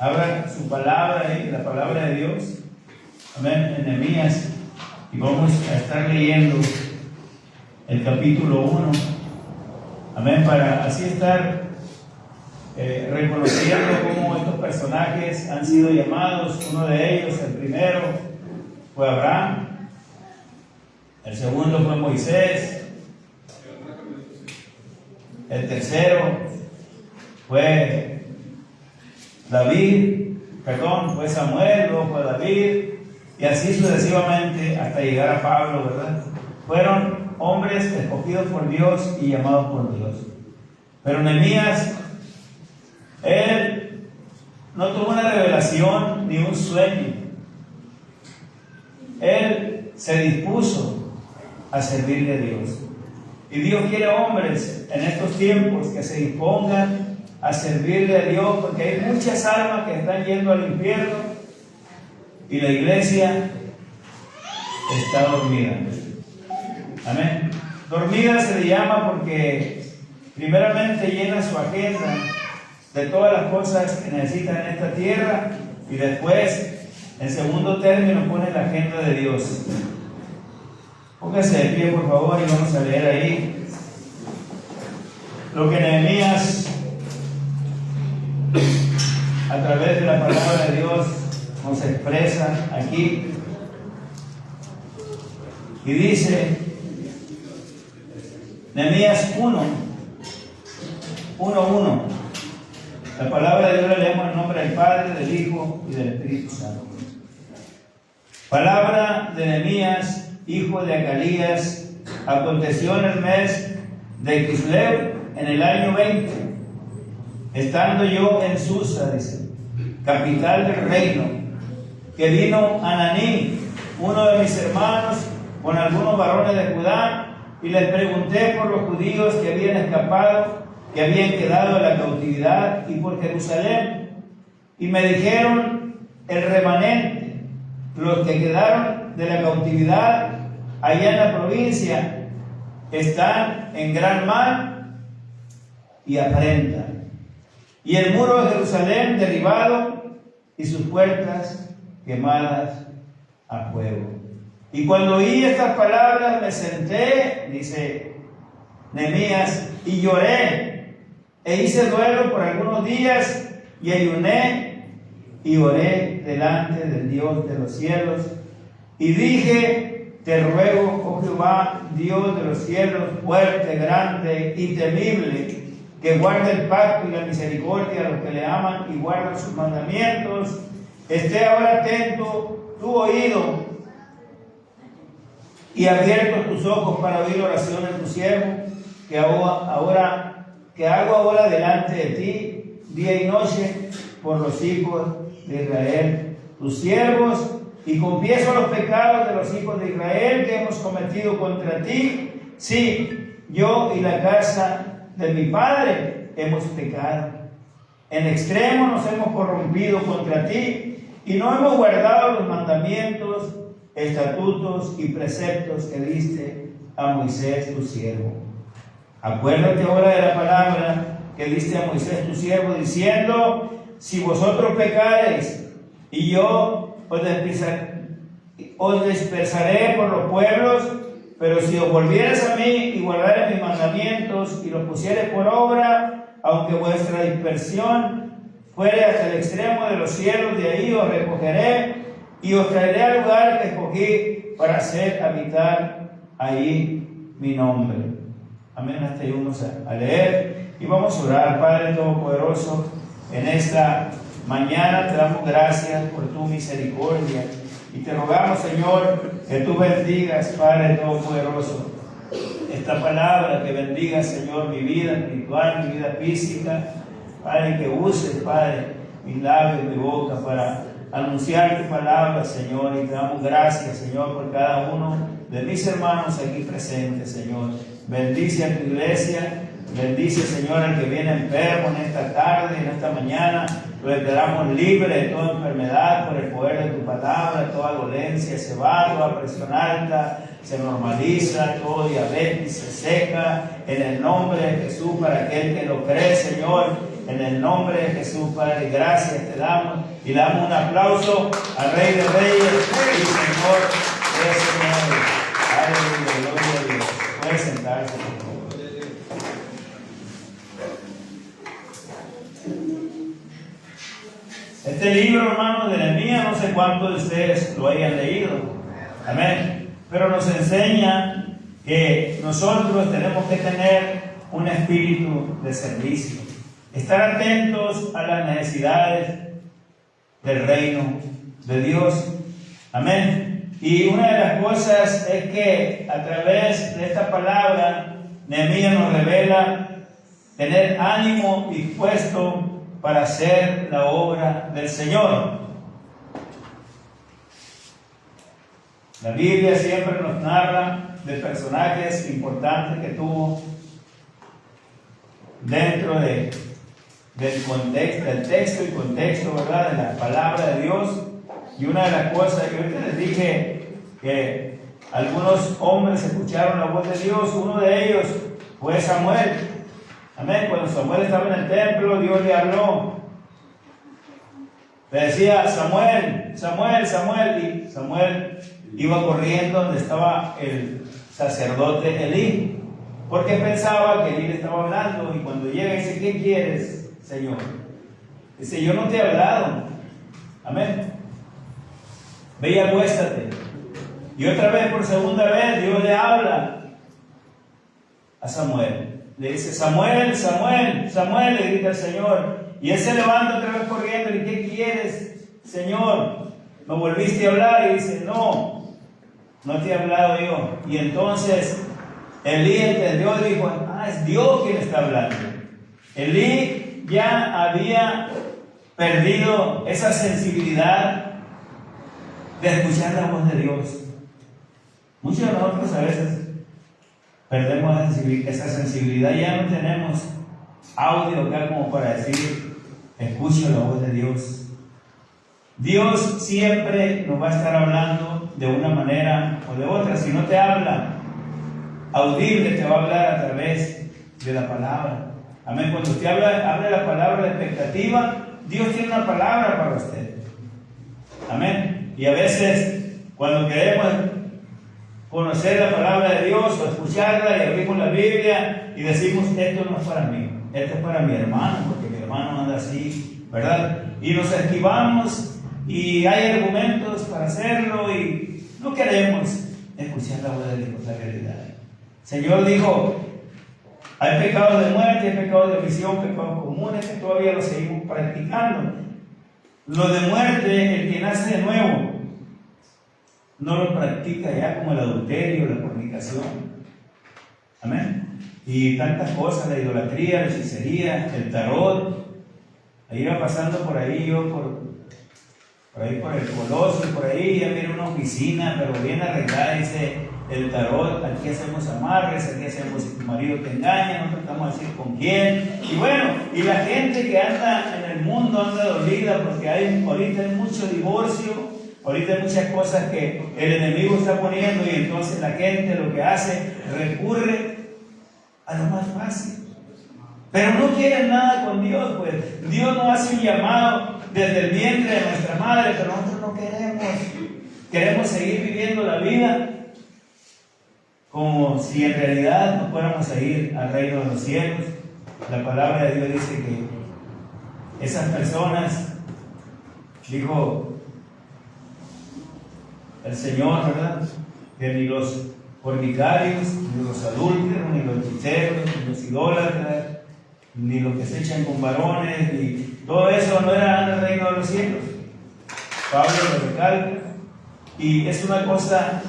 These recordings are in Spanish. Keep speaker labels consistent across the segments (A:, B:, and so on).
A: abra su palabra, la palabra de Dios. Amén, en Nehemías. Y vamos a estar leyendo el capítulo 1. Amén, para así estar reconociendo cómo estos personajes han sido llamados. Uno de ellos, el primero, fue Abraham. El segundo fue Moisés. El tercero fue fue Samuel, luego fue David, y así sucesivamente hasta llegar a Pablo, ¿verdad? Fueron hombres escogidos por Dios y llamados por Dios. Pero Nehemías, él no tuvo una revelación ni un sueño. Él se dispuso a servirle a Dios. Y Dios quiere hombres en estos tiempos que se dispongan a servirle a Dios, porque hay muchas almas que están yendo al infierno y la iglesia está dormida. Amén. Dormida se le llama porque primeramente llena su agenda de todas las cosas que necesitan en esta tierra y después, en segundo término, pone la agenda de Dios. Póngase de pie, por favor, y vamos a leer ahí lo que Nehemías, a través de la palabra de Dios, nos expresa aquí. Y dice, Nehemías 1:1. La palabra de Dios la leemos en nombre del Padre, del Hijo y del Espíritu Santo. Palabra de Nehemías, hijo de Acalías. Aconteció en el mes de Kislev, en el año 20, estando yo en Susa, dice, capital del reino, que vino Ananí, uno de mis hermanos, con algunos varones de Judá, y les pregunté por los judíos que habían escapado, que habían quedado en la cautividad, y por Jerusalén. Y me dijeron, el remanente, los que quedaron de la cautividad allá en la provincia, están en gran mal y afrentan, y el muro de Jerusalén derribado y sus puertas quemadas a fuego. Y cuando oí estas palabras me senté, dice Nehemías, y lloré, e hice duelo por algunos días, y ayuné y oré delante del Dios de los cielos, y dije, te ruego, oh Jehová, Dios de los cielos, fuerte, grande y temible, que guarde el pacto y la misericordia a los que le aman y guardan sus mandamientos, esté ahora atento tu oído y abiertos tus ojos para oír la oración de tu siervo, que hago ahora delante de ti, día y noche, por los hijos de Israel, tus siervos, y confieso los pecados de los hijos de Israel que hemos cometido contra ti. Sí, yo y la casa de mi padre hemos pecado. En extremo nos hemos corrompido contra ti y no hemos guardado los mandamientos, estatutos y preceptos que diste a Moisés tu siervo. Acuérdate ahora de la palabra que diste a Moisés tu siervo, diciendo, si vosotros pecareis y yo os dispersaré por los pueblos, pero si os volviereis a mí y guardareis mis mandamientos y los pusiereis por obra, aunque vuestra dispersión fuere hasta el extremo de los cielos, de ahí os recogeré y os traeré al lugar que escogí para hacer habitar ahí mi nombre. Amén. Hasta ahí vamos a leer y vamos a orar. Padre Todopoderoso, en esta mañana te damos gracias por tu misericordia y te rogamos, Señor, que tú bendigas, Padre Todopoderoso, esta palabra, que bendiga, Señor, mi vida espiritual, mi vida física, Padre, que uses, Padre, mis labios, mi boca para anunciar tu palabra, Señor, y te damos gracias, Señor, por cada uno de mis hermanos aquí presentes, Señor. Bendice a tu iglesia, Bendice, Señor, al que viene enfermo en esta tarde, en esta mañana. Lo declaramos libre de toda enfermedad por el poder de tu palabra. Toda dolencia se va, toda presión alta se normaliza, todo diabetes se seca. En el nombre de Jesús, para aquel que lo cree, Señor, en el nombre de Jesús, Padre, gracias te damos. Y le damos un aplauso al Rey de Reyes y Señor de Señores. Aleluya, gloria a Dios. Puede sentarse, por favor. Este libro, hermanos, de Nehemías, no sé cuántos de ustedes lo hayan leído. Amén. Pero nos enseña que nosotros tenemos que tener un espíritu de servicio. Estar atentos a las necesidades del reino de Dios. Amén. Y una de las cosas es que a través de esta palabra, Nehemías nos revela tener ánimo dispuesto para hacer la obra del Señor. La Biblia siempre nos narra de personajes importantes que tuvo dentro del contexto, del texto y contexto, ¿verdad?, de la palabra de Dios. Y una de las cosas que ahorita les dije, que algunos hombres escucharon la voz de Dios. Uno de ellos fue Samuel. Amén. Cuando Samuel estaba en el templo, Dios le habló. Le decía: Samuel, Samuel, Samuel. Y Samuel iba corriendo donde estaba el sacerdote Elí, porque pensaba que Elí le estaba hablando. Y cuando llega dice: ¿qué quieres, Señor? Dice: yo no te he hablado. Amén. Ve y acuéstate. Y otra vez, por segunda vez, Dios le habla a Samuel. Le dice: Samuel, Samuel, Samuel, le grita el Señor. Y él se levanta otra vez corriendo. ¿Y qué quieres, Señor? ¿Me volviste a hablar? Y dice: no te he hablado yo. Y entonces Elí entendió y dijo: es Dios quien está hablando. Elí ya había perdido esa sensibilidad de escuchar la voz de Dios. Muchos de nosotros a veces perdemos esa sensibilidad. Ya no tenemos audio acá como para decir: escucho la voz de Dios. Dios siempre nos va a estar hablando de una manera o de otra. Si no te habla audible, te va a hablar a través de la palabra. Amén. Cuando usted habla la palabra de expectativa, Dios tiene una palabra para usted. Amén. Y a veces, cuando queremos conocer la palabra de Dios o escucharla, y abrimos la Biblia y decimos: esto no es para mí, esto es para mi hermano, porque mi hermano anda así, ¿verdad? Y nos esquivamos, y hay argumentos para hacerlo, y no queremos escuchar la voz de Dios, la realidad. El Señor dijo: hay pecados de muerte, hay pecados de omisión, pecados comunes que todavía los seguimos practicando. Lo de muerte, el que nace de nuevo no lo practica ya, como el adulterio, la fornicación. Amén. Y tantas cosas, la idolatría, la hechicería, el tarot. Ahí iba pasando por ahí yo, por ahí por el Coloso, y por ahí ya viene una oficina, pero bien arreglada, dice el tarot: aquí hacemos amarres, aquí hacemos si tu marido te engaña, no tratamos de decir con quién. Y bueno, y la gente que anda en el mundo anda dolida porque ahorita hay mucho divorcio. Ahorita hay muchas cosas que el enemigo está poniendo, y entonces la gente lo que hace, recurre a lo más fácil. Pero no quieren nada con Dios, pues. Dios nos hace un llamado desde el vientre de nuestra madre, pero nosotros no queremos. Queremos seguir viviendo la vida como si en realidad no fuéramos a ir al reino de los cielos. La palabra de Dios dice que esas personas, dijo el Señor, ¿verdad?, que ni los fornicarios, ni los adúlteros, ni los hechiceros, ni los idólatras, ni los que se echan con varones, ni todo eso no era el reino de los cielos. Pablo lo recalca, y es una cosa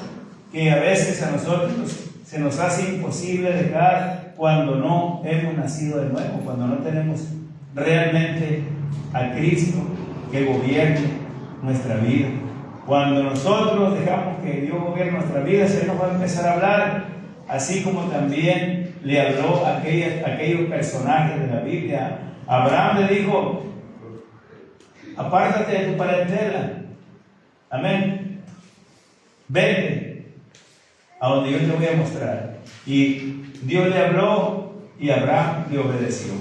A: que a veces a nosotros se nos hace imposible dejar cuando no hemos nacido de nuevo, cuando no tenemos realmente a Cristo que gobierne nuestra vida. Cuando nosotros dejamos que Dios gobierne nuestra vida, Él nos va a empezar a hablar, así como también le habló a aquellos personajes de la Biblia. Abraham le dijo: apártate de tu parentela, amén, vete a donde yo te voy a mostrar. Y Dios le habló y Abraham le obedeció,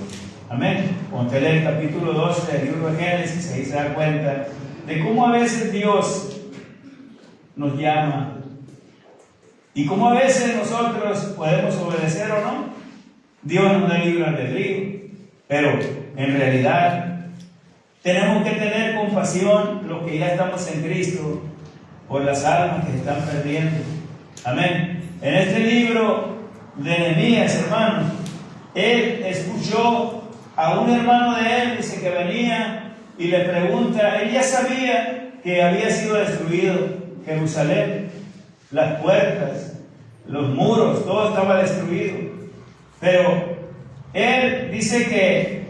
A: amén. Cuando usted lee el capítulo 12 del libro de Génesis, ahí se da cuenta de cómo a veces Dios nos llama y cómo a veces nosotros podemos obedecer o no. Dios nos da libre albedrío, pero en realidad tenemos que tener compasión, los que ya estamos en Cristo, por las almas que se están perdiendo, amén. En este libro de Nehemías, hermanos, él escuchó a un hermano de él, dice, que venía y le pregunta. Él ya sabía que había sido destruido Jerusalén, las puertas, los muros, todo estaba destruido, pero él dice que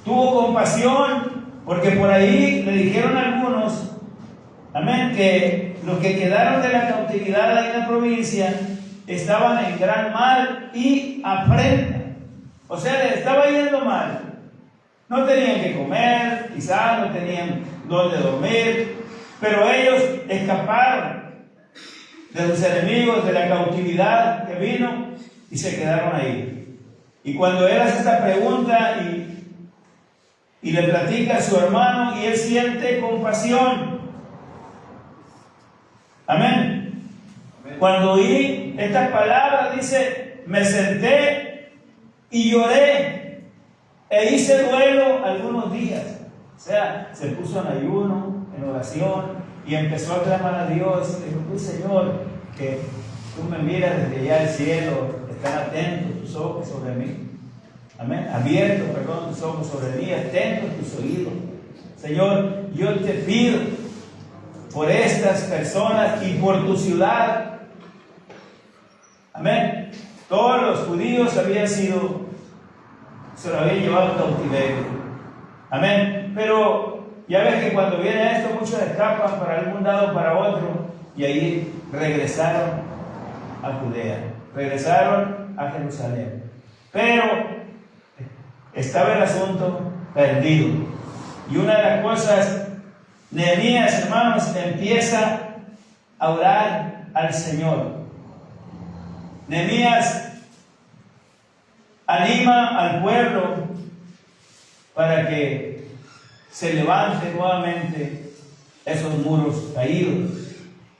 A: tuvo compasión, porque por ahí le dijeron algunos, amén, que los que quedaron de la cautividad ahí en la provincia estaban en gran mal y afrenta. O sea, les estaba yendo mal. No tenían que comer, quizás no tenían dónde dormir, pero ellos escaparon de sus enemigos, de la cautividad que vino, y se quedaron ahí. Y cuando él hace esta pregunta y le platica a su hermano, y él siente compasión, amén. Cuando oí estas palabras, dice, me senté y lloré e hice duelo algunos días. O sea, se puso en ayuno, en oración, y empezó a clamar a Dios. Le dijo: tú, Señor, que tú me miras desde allá del cielo, están atentos tus ojos sobre mí, amén, abiertos, perdón, tus ojos sobre mí, atentos tus oídos. Señor, yo te pido por estas personas y por tu ciudad, amén. Todos los judíos se lo habían llevado en cautiverio, amén. Pero ya ves que cuando viene esto, muchos escapan para algún lado, para otro, y ahí regresaron a Judea, regresaron a Jerusalén. Pero estaba el asunto perdido. Y una de las cosas, Nehemías, hermanos, empieza a orar al Señor. Nehemías anima al pueblo para que se levante nuevamente esos muros caídos.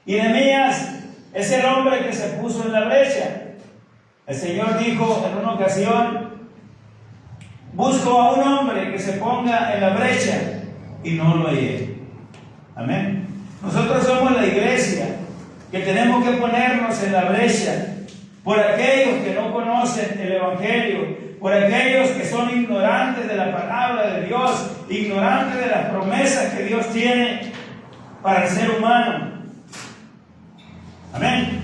A: Y Nehemías es el hombre que se puso en la brecha. El Señor dijo en una ocasión: busco a un hombre que se ponga en la brecha, y no lo hallé. Amén. Nosotros somos la iglesia que tenemos que ponernos en la brecha por aquellos que no conocen el Evangelio, por aquellos que son ignorantes de la palabra de Dios, ignorantes de las promesas que Dios tiene para el ser humano. Amén.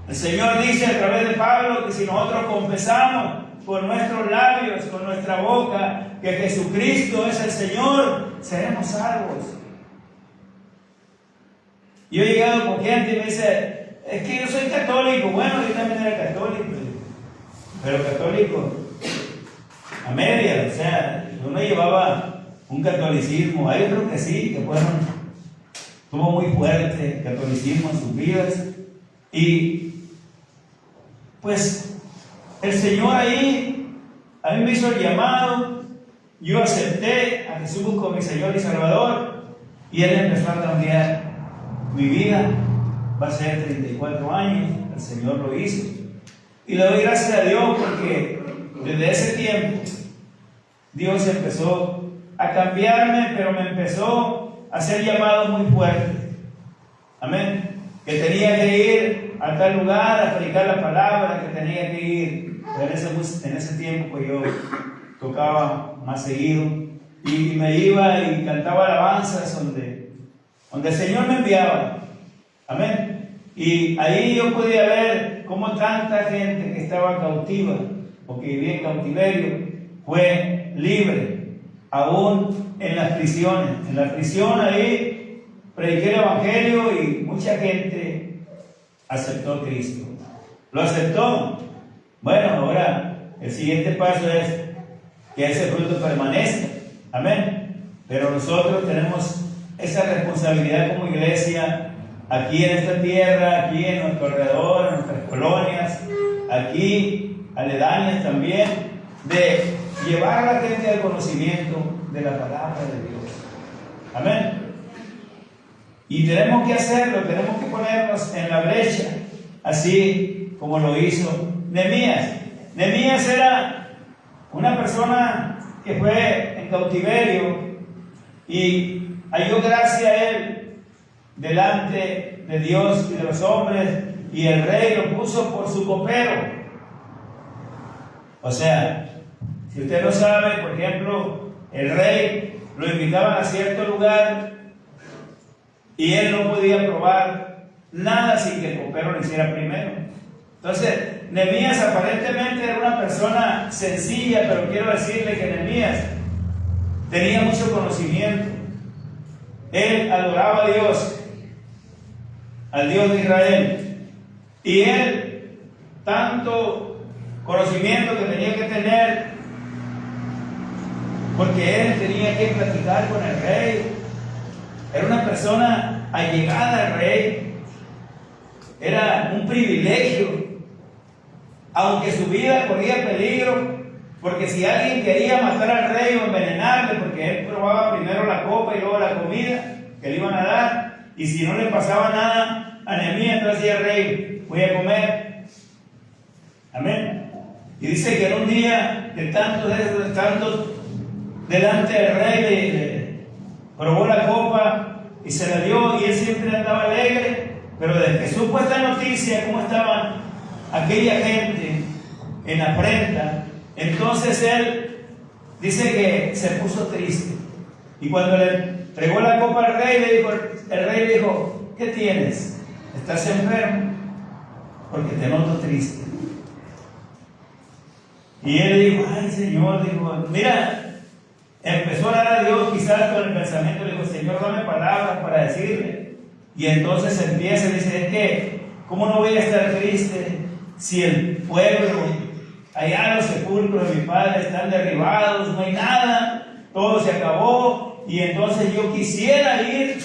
A: El Señor dice a través de Pablo que si nosotros confesamos con nuestros labios, con nuestra boca, que Jesucristo es el Señor, seremos salvos. Yo he llegado con gente y me dice: es que yo soy católico. Bueno, yo también era católico, pero católico a medias. O sea, yo no llevaba un catolicismo. Hay otros que sí, que tuvo muy fuerte catolicismo en sus vidas. Y pues el Señor ahí a mí me hizo el llamado. Yo acepté a Jesús como mi Señor y Salvador, y Él empezó a cambiar mi vida. Va a ser 34 años, el Señor lo hizo. Y le doy gracias a Dios porque desde ese tiempo Dios empezó a cambiarme, pero me empezó a hacer llamados muy fuertes. Amén. Que tenía que ir a tal lugar a predicar la palabra, que tenía que ir. Pero en ese tiempo pues yo tocaba más seguido y me iba y cantaba alabanzas donde el Señor me enviaba. Amén. Y ahí yo podía ver cómo tanta gente que estaba cautiva o que vivía en cautiverio fue libre, aún en las prisiones. En la prisión ahí prediqué el Evangelio y mucha gente aceptó a Cristo. Lo aceptó. Bueno, ahora el siguiente paso es que ese fruto permanezca. Amén. Pero nosotros tenemos esa responsabilidad como iglesia, aquí en esta tierra, aquí en nuestro alrededor, en nuestras colonias, aquí aledañas también, de llevar a la gente al conocimiento de la palabra de Dios. Amén. Y tenemos que hacerlo, tenemos que ponernos en la brecha, así como lo hizo Nehemías. Nehemías era una persona que fue en cautiverio y halló gracia a él delante de Dios y de los hombres, y el rey lo puso por su copero. O sea, si usted no sabe, por ejemplo, el rey lo invitaban a cierto lugar y él no podía probar nada sin que el copero lo hiciera primero. Entonces, Nehemías aparentemente era una persona sencilla, pero quiero decirle que Nehemías tenía mucho conocimiento. Él adoraba a Dios, al Dios de Israel, y él, tanto conocimiento que tenía que tener, porque él tenía que platicar con el rey. Era una persona allegada al rey. Era un privilegio, aunque su vida corría peligro, porque si alguien quería matar al rey o envenenarle, porque él probaba primero la copa y luego la comida que le iban a dar, y si no le pasaba nada a Nehemías, entonces decía el rey: voy a comer. Amén. Y dice que en un día de tanto delante del rey, le probó la copa y se la dio, y él siempre andaba alegre. Pero desde que supo esta noticia, cómo estaban aquella gente en afrenta, entonces él dice que se puso triste. Y cuando le entregó la copa al rey, el rey le dijo: ¿qué tienes? ¿Estás enfermo? Porque te noto triste. Y él dijo: ay, Señor, dijo, mira, empezó a orar a Dios quizás con el pensamiento, le dijo: Señor, dame palabras para decirle. Y entonces empieza y dice: es que, ¿cómo no voy a estar triste si el pueblo, allá los sepulcros de mi padre están derribados, no hay nada, todo se acabó? Y entonces yo quisiera ir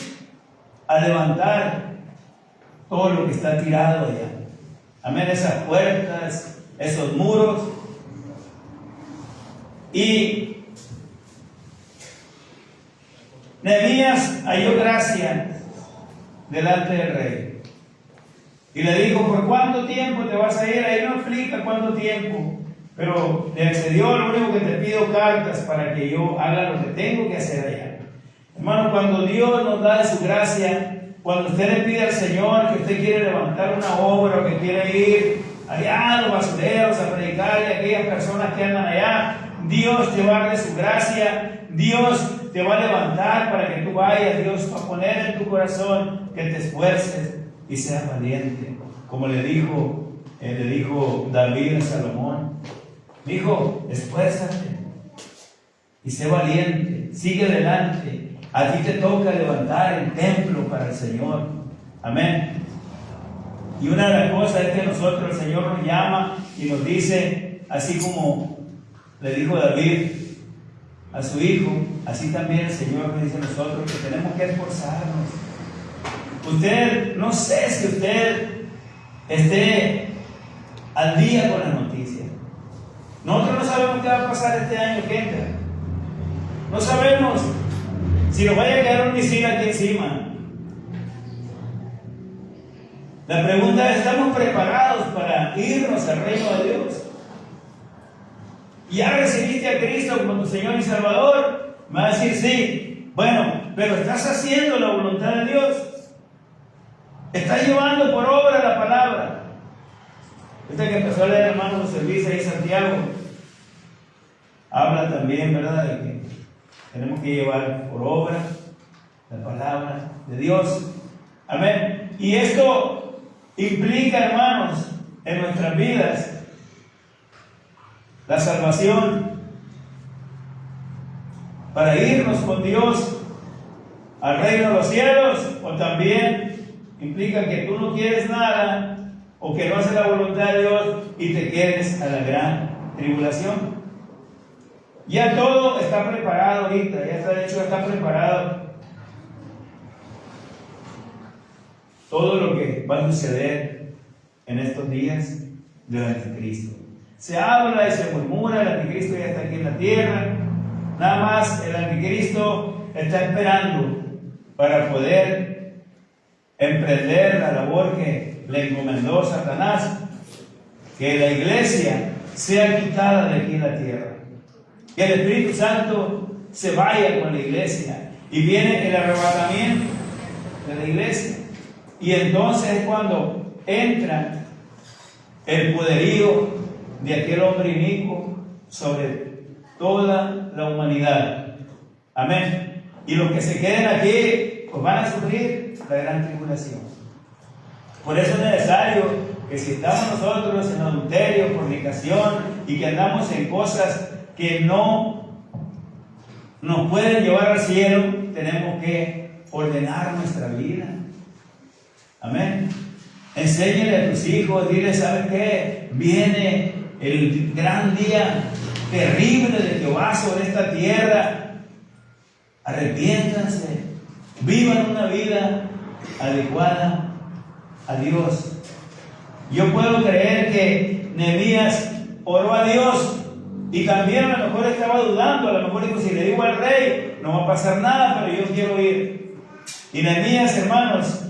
A: a levantar todo lo que está tirado allá. Amén, esas puertas, esos muros. Y Nehemías halló gracia delante del rey y le dijo: ¿por cuánto tiempo te vas a ir? Ahí no explica cuánto tiempo, pero le accedió: lo único que te pido cartas para que yo haga lo que tengo que hacer allá. Hermano, cuando Dios nos da de su gracia, cuando usted le pide al Señor que usted quiere levantar una obra o que quiere ir allá a los basureros a predicarle a aquellas personas que andan allá, Dios te va a dar de su gracia, Dios te va a levantar para que tú vayas, Dios va a poner en tu corazón que te esfuerces y seas valiente. Como le dijo David a Salomón: dijo, esfuérzate y sé valiente, sigue adelante. A ti te toca levantar el templo para el Señor. Amén. Y una de las cosas es que nosotros, el Señor nos llama y nos dice, así como le dijo David a su hijo, así también el Señor nos dice a nosotros que tenemos que esforzarnos. Usted, no sé si usted esté al día con las noticias. Nosotros no sabemos qué va a pasar este año que entra. No sabemos si nos vaya a quedar un misil aquí encima. La pregunta es: ¿estamos preparados para irnos al reino de Dios? ¿Ya recibiste a Cristo como tu Señor y Salvador? Me va a decir sí. Bueno, pero ¿estás haciendo la voluntad de Dios? ¿Estás llevando por obra la palabra? Este que empezó a leer, hermano, los servicios ahí, Santiago, habla también, ¿verdad?, de que tenemos que llevar por obra la palabra de Dios. Amén. Y esto implica, hermanos, en nuestras vidas la salvación, para irnos con Dios al reino de los cielos, o también implica que tú no quieres nada o que no haces la voluntad de Dios y te quedes a la gran tribulación. Ya todo está preparado ahorita, ya está hecho, está preparado. Todo lo que va a suceder en estos días del anticristo. Se habla y se murmura, el anticristo ya está aquí en la tierra. Nada más el anticristo está esperando para poder emprender la labor que le encomendó Satanás, que la iglesia sea quitada de aquí en la tierra, que el Espíritu Santo se vaya con la iglesia y viene el arrebatamiento de la iglesia, y entonces es cuando entra el poderío de aquel hombre inicuo sobre toda la humanidad. Amén. Y los que se queden aquí pues van a sufrir la gran tribulación. Por eso es necesario que si estamos nosotros en adulterio, fornicación, y que andamos en cosas que no nos pueden llevar al cielo, tenemos que ordenar nuestra vida. Amén. Enséñale a tus hijos, dile, ¿sabes qué? Viene el gran día terrible de Jehová sobre esta tierra. Arrepiéntanse, vivan una vida adecuada a Dios. Yo puedo creer que Nehemías oró a Dios y también a lo mejor estaba dudando, a lo mejor dijo, si le digo al rey no va a pasar nada, pero yo quiero ir. Y Nehemías, hermanos,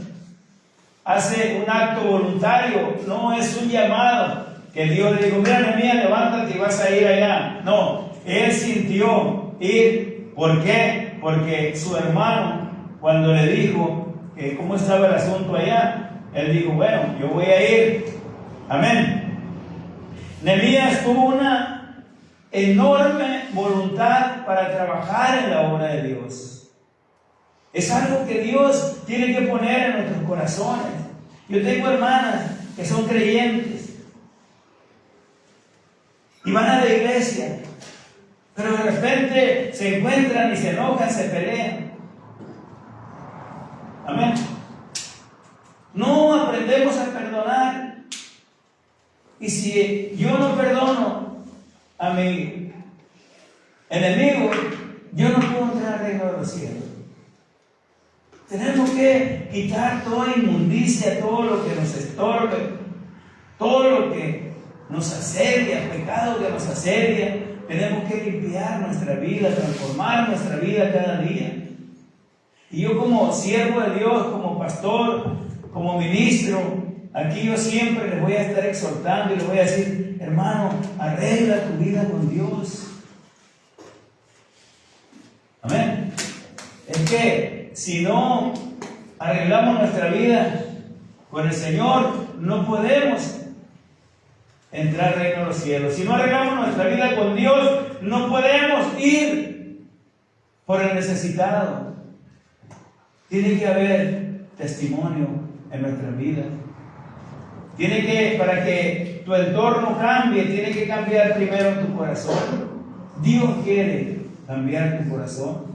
A: hace un acto voluntario, no es un llamado que Dios le dijo, mira Nehemías, levántate y vas a ir allá. No, él sintió ir. ¿Por qué? Porque su hermano, cuando le dijo que cómo estaba el asunto allá, él dijo, bueno, yo voy a ir. Amén. Nehemías tuvo una enorme voluntad para trabajar en la obra de Dios. Es algo que Dios tiene que poner en nuestros corazones. Yo tengo hermanas que son creyentes y van a la iglesia, pero de repente se encuentran y se enojan, se pelean. Amén. No aprendemos a perdonar. Y si yo no perdono a mi enemigo, yo no puedo entrar al reino de los cielos. Tenemos que quitar toda inmundicia, todo lo que nos estorbe, todo lo que nos asedia, pecado que nos asedia. Tenemos que limpiar nuestra vida, transformar nuestra vida cada día. Y yo como siervo de Dios, como pastor, como ministro, aquí yo siempre les voy a estar exhortando y les voy a decir, hermano, arregla tu vida con Dios. Amén. Es que si no arreglamos nuestra vida con el Señor, no podemos entrar al reino de los cielos. Si no arreglamos nuestra vida con Dios, no podemos ir por el necesitado. Tiene que haber testimonio en nuestra vida. Para que tu entorno cambie, tiene que cambiar primero tu corazón. Dios quiere cambiar tu corazón.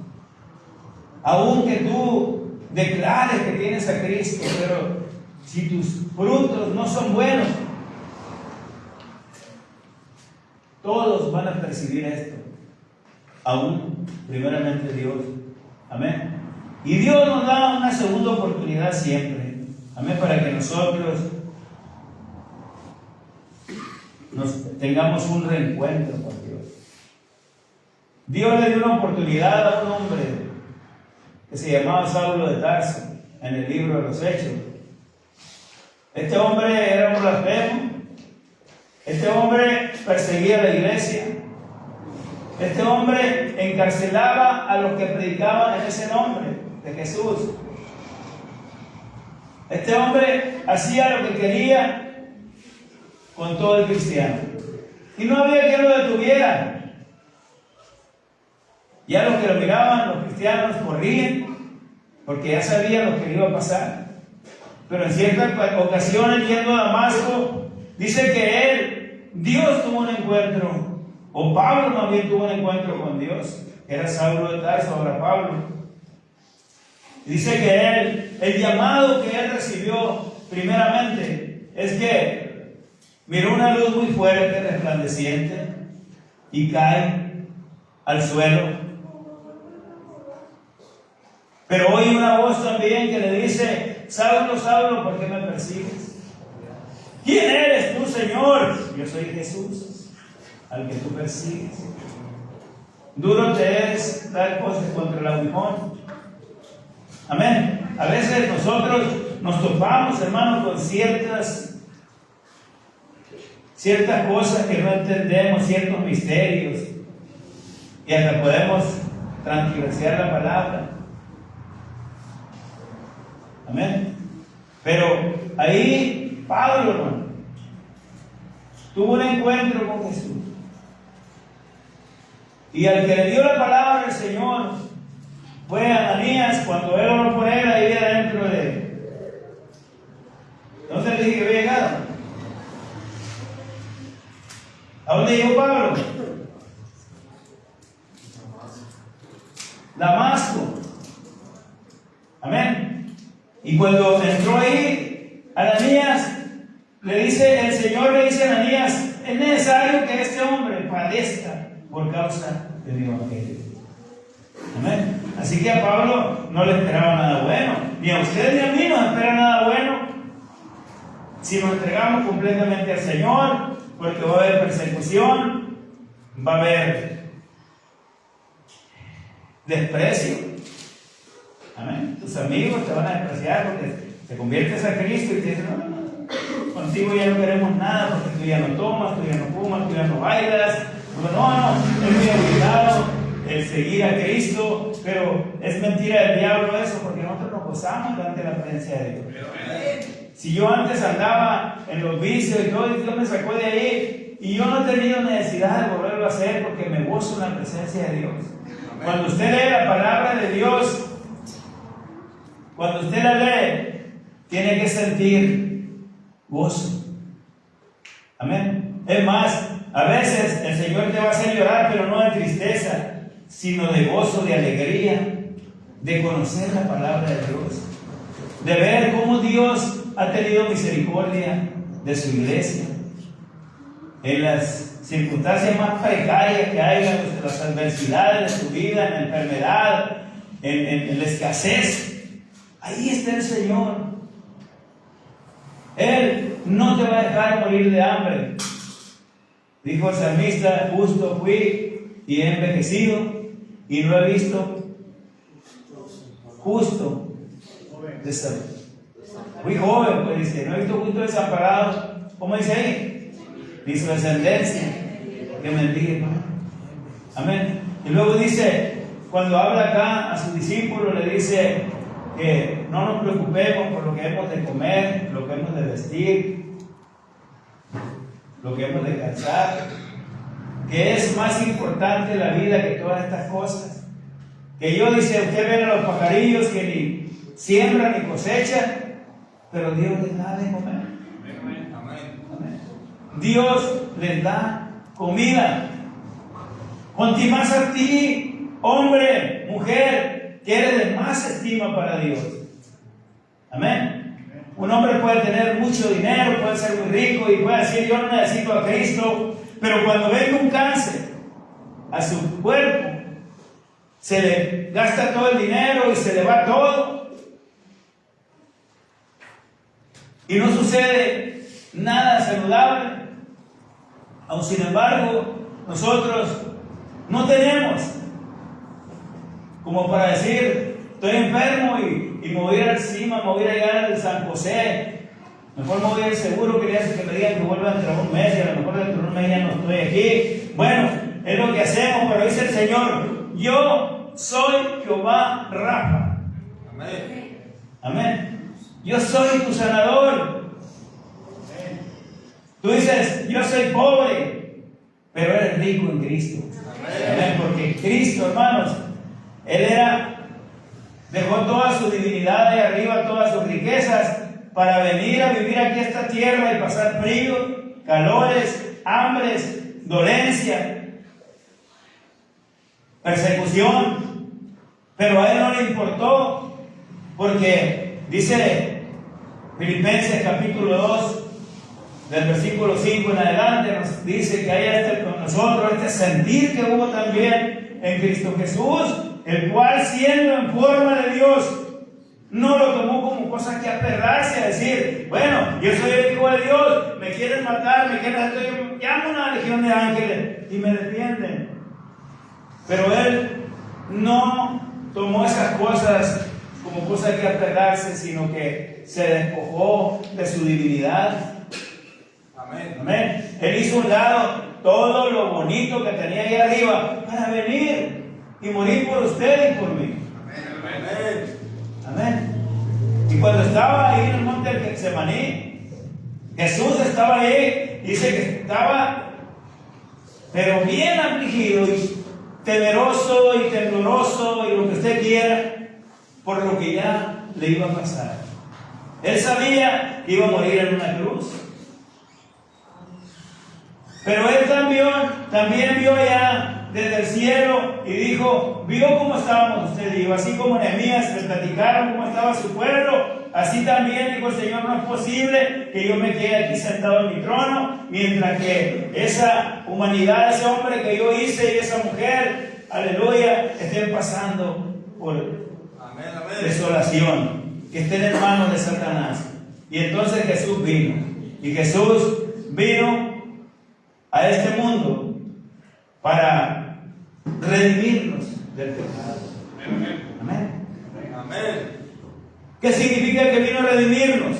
A: Aunque tú declares que tienes a Cristo, pero si tus frutos no son buenos, todos van a percibir esto. Aún, primeramente Dios. Amén. Y Dios nos da una segunda oportunidad siempre. Amén. Para que nosotros tengamos un reencuentro con Dios. Dios le dio una oportunidad a un hombre que se llamaba Saulo de Tarso en el libro de los Hechos. Este hombre era un blasfemo. Este hombre perseguía a la iglesia. Este hombre encarcelaba a los que predicaban en ese nombre de Jesús. Este hombre hacía lo que quería con todo el cristiano. Y no había quien lo detuviera. Ya los que lo miraban, los cristianos, corrían, porque ya sabían lo que iba a pasar. Pero en ciertas ocasiones, yendo a Damasco, dice que Dios tuvo un encuentro, o Pablo también tuvo un encuentro con Dios. Era Saulo de Tarso, ahora Pablo. Dice que el llamado que él recibió primeramente es que miró una luz muy fuerte, resplandeciente, y cae al suelo. Pero oye una voz también que le dice: Saulo, Saulo, ¿por qué me persigues? ¿Quién eres tú, Señor? Yo soy Jesús, al que tú persigues. Duro te es dar cosas contra el aguijón. Amén. A veces nosotros nos topamos, hermanos, con ciertas cosas que no entendemos, ciertos misterios, y hasta podemos transgiversar la palabra. Amén. Pero ahí Pablo, hermano, tuvo un encuentro con Jesús, y al que le dio la palabra del Señor fue Ananías. Cuando él oró por él, ahí adentro de... ¿Dónde le dije que había llegado? ¿A dónde llegó Pablo? Damasco. Amén. Y cuando entró ahí, Ananías el Señor le dice a Ananías: es necesario que este hombre padezca por causa de mi evangelio. Amén. Así que a Pablo no le esperaba nada bueno, ni a usted ni a mí nos espera nada bueno si nos entregamos completamente al Señor, porque va a haber persecución, va a haber desprecio. Amén. Tus amigos te van a despreciar porque te conviertes a Cristo y te dicen: no, contigo ya no queremos nada porque tú ya no tomas, tú ya no fumas, tú ya no bailas. No, es muy obligado el seguir a Cristo, pero es mentira del diablo eso, porque nosotros nos gozamos delante de la presencia de Dios. Si yo antes andaba en los vicios y todo, Dios me sacó de ahí, y yo no he tenido necesidad de volverlo a hacer porque me gozo en la presencia de Dios. Cuando usted lee la palabra de Dios, cuando usted la lee, tiene que sentir gozo. Amén. Es más, a veces el Señor te va a hacer llorar, pero no de tristeza, sino de gozo, de alegría, de conocer la palabra de Dios, de ver cómo Dios ha tenido misericordia de su iglesia en las circunstancias más precarias que hay, en las adversidades de su vida, en la enfermedad, en la escasez. Ahí está el Señor. Él no te va a dejar morir de hambre. Dijo el salmista: justo fui y he envejecido y no he visto justo desamparado. Muy joven, pues dice, no he visto justo desamparado. ¿Cómo dice ahí? Dice: descendencia que mendigue. Amén. Y luego dice, cuando habla acá a sus discípulos, le dice que no nos preocupemos por lo que hemos de comer, lo que hemos de vestir, lo que hemos de calzar, que es más importante la vida que todas estas cosas. Que yo, dice, usted ve a los pajarillos que ni siembran ni cosechan, pero Dios les da de comer. Amén. Dios les da comida. Cuanto más a ti, hombre, mujer, que eres de más estima para Dios. Amén. Un hombre puede tener mucho dinero, puede ser muy rico y puede decir: yo no necesito a Cristo, pero cuando venga un cáncer a su cuerpo, se le gasta todo el dinero y se le va todo, y no sucede nada saludable. Aun sin embargo, nosotros no tenemos como para decir: estoy enfermo y me voy a ir al CIMA, me voy a llegar al San José, mejor me voy al seguro que me digan que vuelva dentro de un mes, y a lo mejor dentro de un mes ya no estoy aquí. Bueno, es lo que hacemos, pero dice el Señor: yo soy Jehová Rafa. Amén. Amén. Yo soy tu sanador. Tú dices: yo soy pobre, pero eres rico en Cristo. Amén. Porque Cristo, hermanos, Él dejó toda su divinidad de arriba, todas sus riquezas, para venir a vivir aquí a esta tierra y pasar frío, calores, hambres, dolencia, persecución. Pero a Él no le importó, porque dice Filipenses capítulo 2, del versículo 5 en adelante, nos dice que hay con nosotros este sentir que hubo también en Cristo Jesús, el cual siendo en forma de Dios, no lo tomó como cosa que aferrarse a decir, bueno, yo soy el Hijo de Dios, me quieren matar, me quieren hacer, yo llamo a una legión de ángeles y me defienden. Pero Él no tomó esas cosas como cosas que aferrarse, sino que se despojó de su divinidad. Amén. Amén. Él hizo a un lado todo lo bonito que tenía ahí arriba para venir y morir por usted y por mí. Amén. Amén. Y cuando estaba ahí en el monte del Getsemaní, Jesús estaba ahí, dice que estaba, pero bien afligido y temeroso y tembloroso y lo que usted quiera, por lo que ya le iba a pasar. Él sabía que iba a morir en una cruz. Pero él también vio allá desde el cielo y dijo, vio cómo estábamos usted y yo, así como Nehemías le platicaron cómo estaba su pueblo, así también dijo el Señor, no es posible que yo me quede aquí sentado en mi trono, mientras que esa humanidad, ese hombre que yo hice y esa mujer, aleluya, estén pasando por desolación, que estén en manos de Satanás. Y entonces Jesús vino, y Jesús vino a este mundo para redimirnos del pecado. Amén. Amén. ¿Qué significa que vino a redimirnos?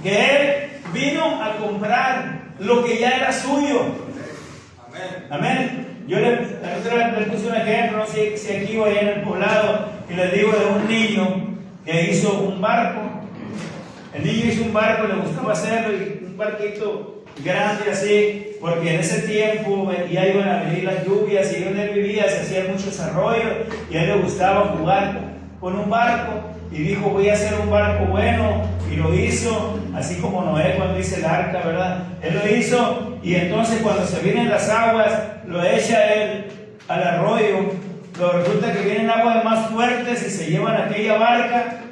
A: Que Él vino a comprar lo que ya era suyo. Amén. Amén. Yo le puse un ejemplo, no sé si aquí o allá en el poblado, y les digo de un niño que hizo un barco. El niño hizo un barco, le gustaba hacerlo, y un barquito grande así, porque en ese tiempo ya iban a venir las lluvias y donde él vivía se hacían muchos arroyos y a él le gustaba jugar con un barco y dijo, voy a hacer un barco bueno, y lo hizo, así como Noé cuando hizo el arca, ¿verdad? Él lo hizo, y entonces cuando se vienen las aguas lo echa él al arroyo, pero resulta que vienen aguas más fuertes y se llevan aquella barca.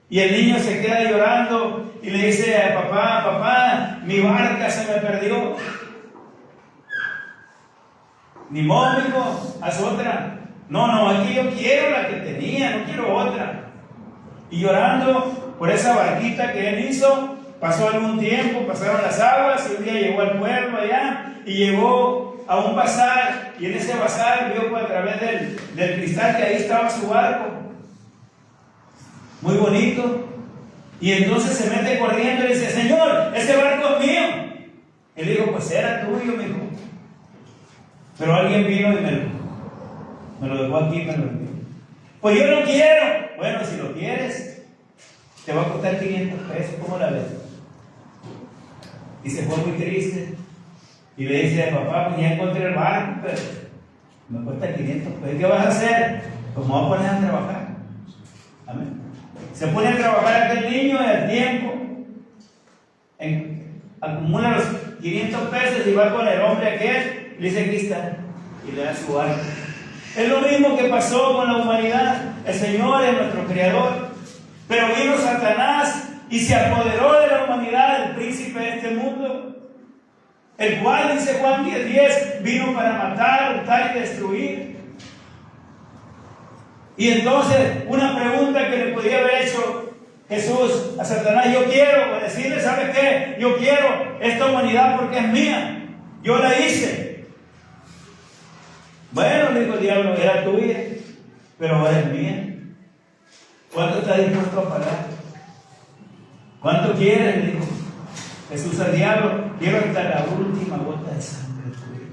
A: Y el niño se queda llorando y le dice a papá, papá, mi barca se me perdió. Ni modo, hijo, haz otra. No, aquí yo quiero la que tenía, no quiero otra. Y llorando por esa barquita que él hizo, pasó algún tiempo, pasaron las aguas y un día llegó al pueblo allá y llegó a un bazar. Y en ese bazar vio a través del cristal que ahí estaba su barco. Muy bonito. Y entonces se mete corriendo y dice, Señor, ese barco es mío. Él dijo, pues era tuyo, mi hijo. Pero alguien vino y me lo dejó aquí, me lo envió. Pues yo no quiero. Bueno, si lo quieres, te va a costar 500 pesos. ¿Cómo la ves? Y se fue muy triste. Y le dice a papá, pues ya encontré el barco, pero me cuesta 500 pesos. ¿Qué vas a hacer? Pues me voy a poner a trabajar. Amén. Se pone a trabajar aquel niño y al tiempo acumula los 500 pesos y va con el hombre aquel y le dice, aquí está, y le da su barco. Es lo mismo que pasó con la humanidad. El Señor es nuestro Creador, pero vino Satanás y se apoderó de la humanidad, el príncipe de este mundo, el cual, dice Juan 10:10, vino para matar, hurtar y destruir. Y entonces, una pregunta que le podía haber hecho Jesús a Satanás, yo quiero decirle, ¿sabe qué? Yo quiero esta humanidad porque es mía, yo la hice. Bueno, le dijo el diablo, era tuya, pero ahora es mía. ¿Cuánto está dispuesto a pagar? ¿Cuánto quieres? Le dijo Jesús al diablo, quiero hasta la última gota de sangre tuya.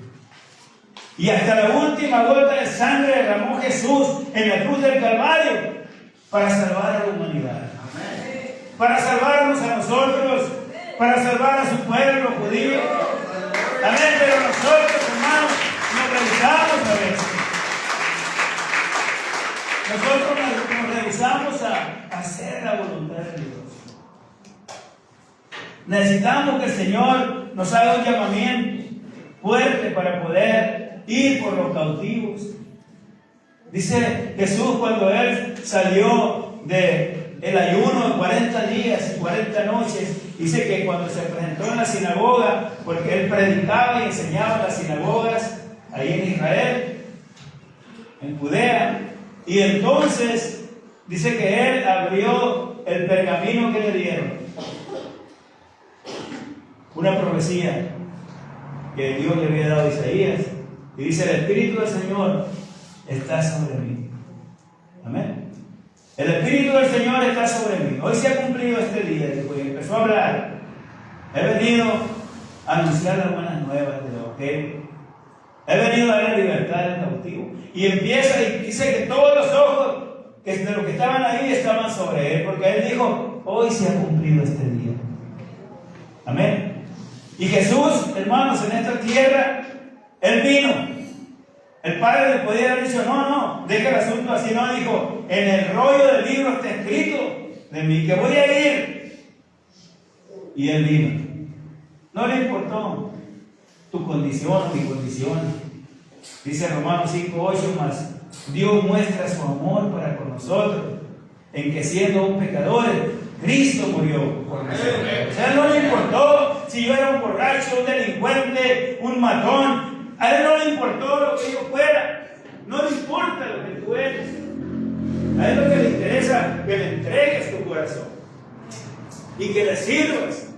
A: Y hasta la última gota de sangre derramó Jesús en la cruz del Calvario para salvar a la humanidad. Amén. Para salvarnos a nosotros, para salvar a su pueblo judío. Amén, pero nosotros, hermanos, nos rehusamos a veces. Nosotros nos rehusamos a hacer la voluntad de Dios. Necesitamos que el Señor nos haga un llamamiento fuerte para poder ir por los cautivos. Dice Jesús cuando Él salió de el ayuno de 40 días y 40 noches. Dice que cuando se presentó en la sinagoga, porque él predicaba y enseñaba en las sinagogas ahí en Israel, en Judea, y entonces dice que él abrió el pergamino que le dieron, una profecía que Dios le había dado a Isaías, y dice: el Espíritu del Señor está sobre mí. Amén. El Espíritu del Señor está sobre mí. Hoy se ha cumplido este día, dijo, y empezó a hablar. He venido a anunciar las buenas nuevas del Evangelio. He venido a dar libertad al cautivo. Y empieza y dice que todos los ojos de los que estaban ahí estaban sobre él, porque él dijo: hoy se ha cumplido este día. Amén. Y Jesús, hermanos, en esta tierra, él vino. El Padre le podía haber dicho: no, deja el asunto así. No, dijo: en el rollo del libro está escrito de mí que voy a ir. Y él vino. No le importó tu condición o mi condición. Dice Romanos 5:8 más: Dios muestra su amor para con nosotros, en que siendo un pecadores, Cristo murió por nosotros. O sea, no le importó si yo era un borracho, un delincuente, un matón. A él no le importó lo que yo fuera. No le importa lo que tú eres. A él lo que le interesa que le entregues tu corazón y que le sirvas.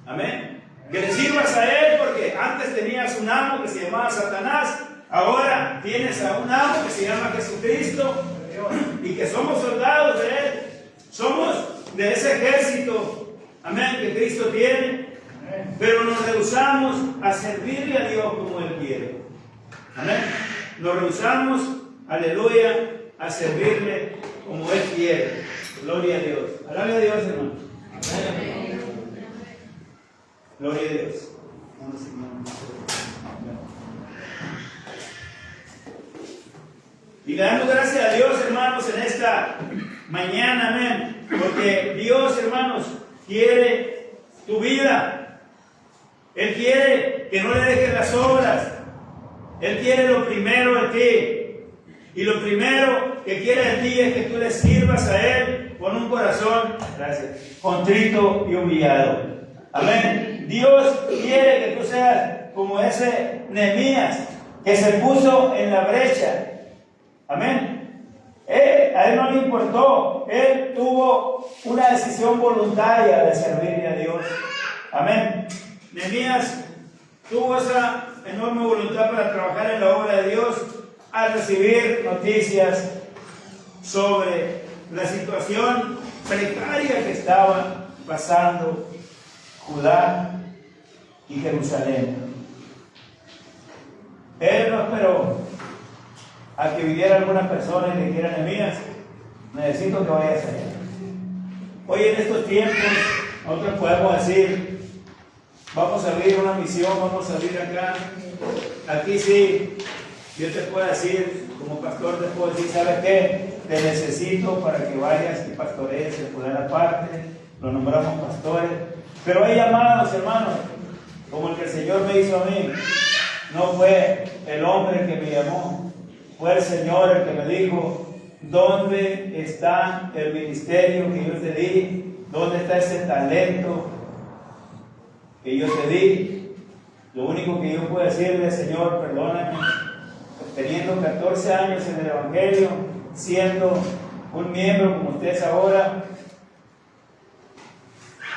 A: Amén. Que le sirvas a él, porque antes tenías un amo que se llamaba Satanás. Ahora tienes a un amo que se llama Jesucristo, y que somos soldados de él. Somos de ese ejército, amén, que Cristo tiene. Pero nos rehusamos a servirle a Dios como Él quiere. Amén. Nos rehusamos, aleluya, a servirle como Él quiere. Gloria a Dios. Alabe a Dios, hermano. Amén. Gloria a Dios. Y le damos gracias a Dios, hermanos, en esta mañana, amén. Porque Dios, hermanos, quiere tu vida. Él quiere que no le dejes las obras. Él quiere lo primero de ti. Y lo primero que quiere de ti es que tú le sirvas a Él con un corazón, gracias, contrito y humillado. Amén. Dios quiere que tú seas como ese Nehemías que se puso en la brecha. Amén. A él no le importó. Él tuvo una decisión voluntaria de servirle a Dios. Amén. Nehemías tuvo esa enorme voluntad para trabajar en la obra de Dios al recibir noticias sobre la situación precaria que estaba pasando Judá y Jerusalén. Él no esperó a que viniera alguna persona y le dijera: Nehemías, necesito que vayas allá. Hoy en estos tiempos nosotros podemos decir: vamos a abrir una misión, vamos a abrir acá. Aquí sí, yo te puedo decir, como pastor, te puedo decir: ¿sabes qué? Te necesito para que vayas y pastorees el poder aparte. Lo nombramos pastores. Pero hay llamados, hermanos, como el que el Señor me hizo a mí. No fue el hombre que me llamó, fue el Señor el que me dijo: ¿dónde está el ministerio que yo te di? ¿Dónde está ese talento que yo te di? Lo único que yo puedo decirle: Señor, perdóname, teniendo 14 años en el Evangelio, siendo un miembro como usted es ahora,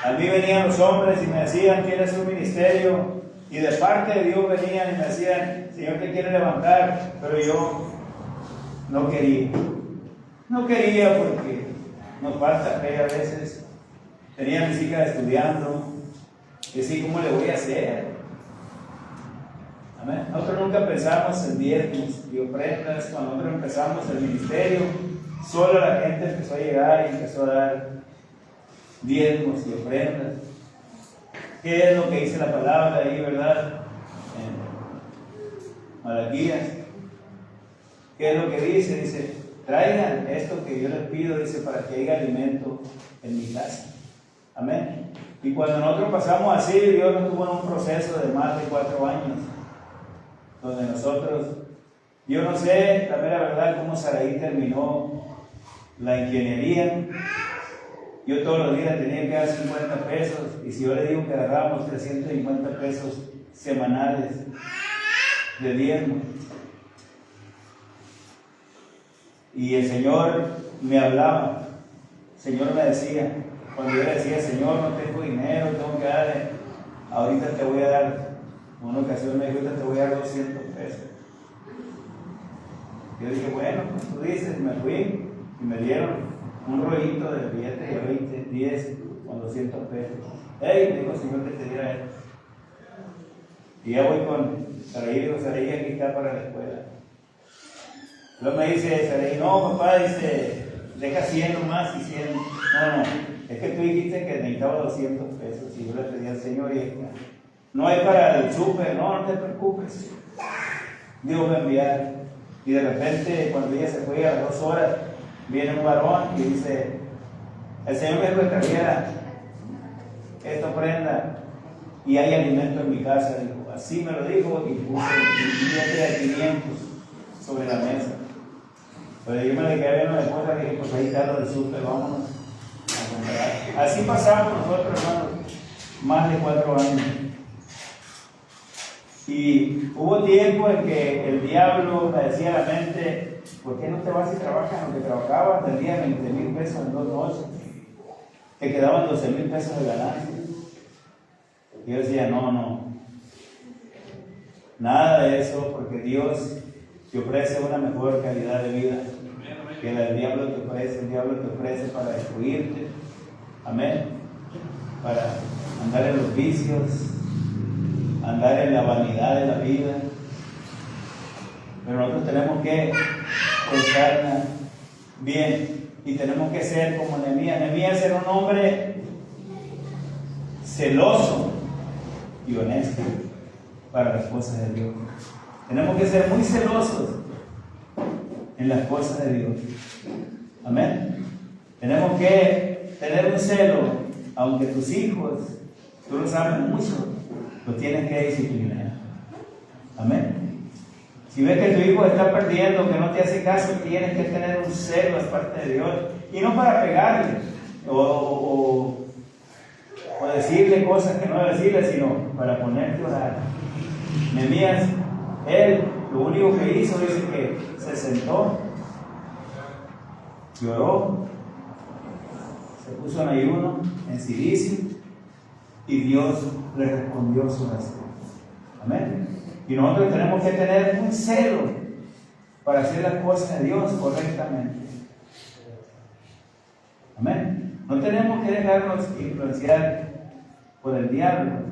A: a mí venían los hombres y me decían: tienes un ministerio, y de parte de Dios venían y me decían: Señor, te quiere levantar, pero yo no quería. No quería porque nos falta fe a veces. Tenía a mis hijas estudiando. Y así, ¿cómo le voy a hacer? Amén. Nosotros nunca pensamos en diezmos y ofrendas. Cuando nosotros empezamos el ministerio, solo la gente empezó a llegar y empezó a dar diezmos y ofrendas. ¿Qué es lo que dice la palabra ahí, verdad? En Malaquías. ¿Qué es lo que dice? Dice: traigan esto que yo les pido, dice, para que haya alimento en mi casa. Amén. Y cuando nosotros pasamos así, Dios nos tuvo en un proceso de más de 4 años, donde nosotros, yo no sé, la mera verdad, cómo Saraí terminó la ingeniería. Yo todos los días tenía que dar 50 pesos, y si yo le digo que agarramos 350 pesos semanales de diezmo, y el Señor me hablaba, el Señor me decía, cuando yo le decía, Señor, no tengo dinero, tengo que darle, ahorita te voy a dar, en una ocasión me dijo, ahorita te voy a dar 200 pesos. Yo dije, bueno, pues tú dices, me fui y me dieron un rollito de billetes de 20, 10, con 200 pesos. Hey, me dijo el Señor que te diera esto. Y ya voy con Saraí, digo, Saraí, aquí está para la escuela. Luego me dice Saraí, no, papá, dice, deja 100 nomás y 100. No, es que tú dijiste que necesitaba 200 pesos y yo le pedí al Señor y no hay para el súper, no te preocupes. Dios va a enviar. Y de repente, cuando ella se fue a las 2 horas, viene un varón y dice, el Señor me dijo que trajera esta ofrenda y hay alimento en mi casa. Dijo, así me lo dijo y puso un billete de 500 sobre la mesa. Pero yo me le quedé viendo a mi esposa y dije, pues ahí está lo del súper, vámonos a comprar. Así pasamos nosotros, hermanos, más de 4 años. Y hubo tiempo en que el diablo me decía a la mente, ¿por qué no te vas y trabajas en lo que trabajabas? Vendías 20,000 pesos en 2 noches, te quedaban 12,000 pesos de ganancia. Y yo decía, no, nada de eso, porque Dios te ofrece una mejor calidad de vida que la del diablo te ofrece. El diablo te ofrece para destruirte, amén, para andar en los vicios, andar en la vanidad de la vida. Pero nosotros tenemos que pensar bien y tenemos que ser como Nehemías. Nehemías era un hombre celoso y honesto para las cosas de Dios. Tenemos que ser muy celosos en las cosas de Dios. Amén. Tenemos que tener un celo, aunque tus hijos, tú lo sabes mucho, lo tienes que disciplinar. Amén. Si ves que tu hijo está perdiendo, que no te hace caso, tienes que tener un celo de parte de Dios. Y no para pegarle o decirle cosas que no debe decirle, sino para ponerte a orar. Nehemías, él lo único que hizo, dice que se sentó, lloró, se puso en ayuno, en silicio, y Dios le respondió su oración. Amén. Y nosotros tenemos que tener un celo para hacer las cosas de Dios correctamente. Amén. No tenemos que dejarnos influenciar por el diablo.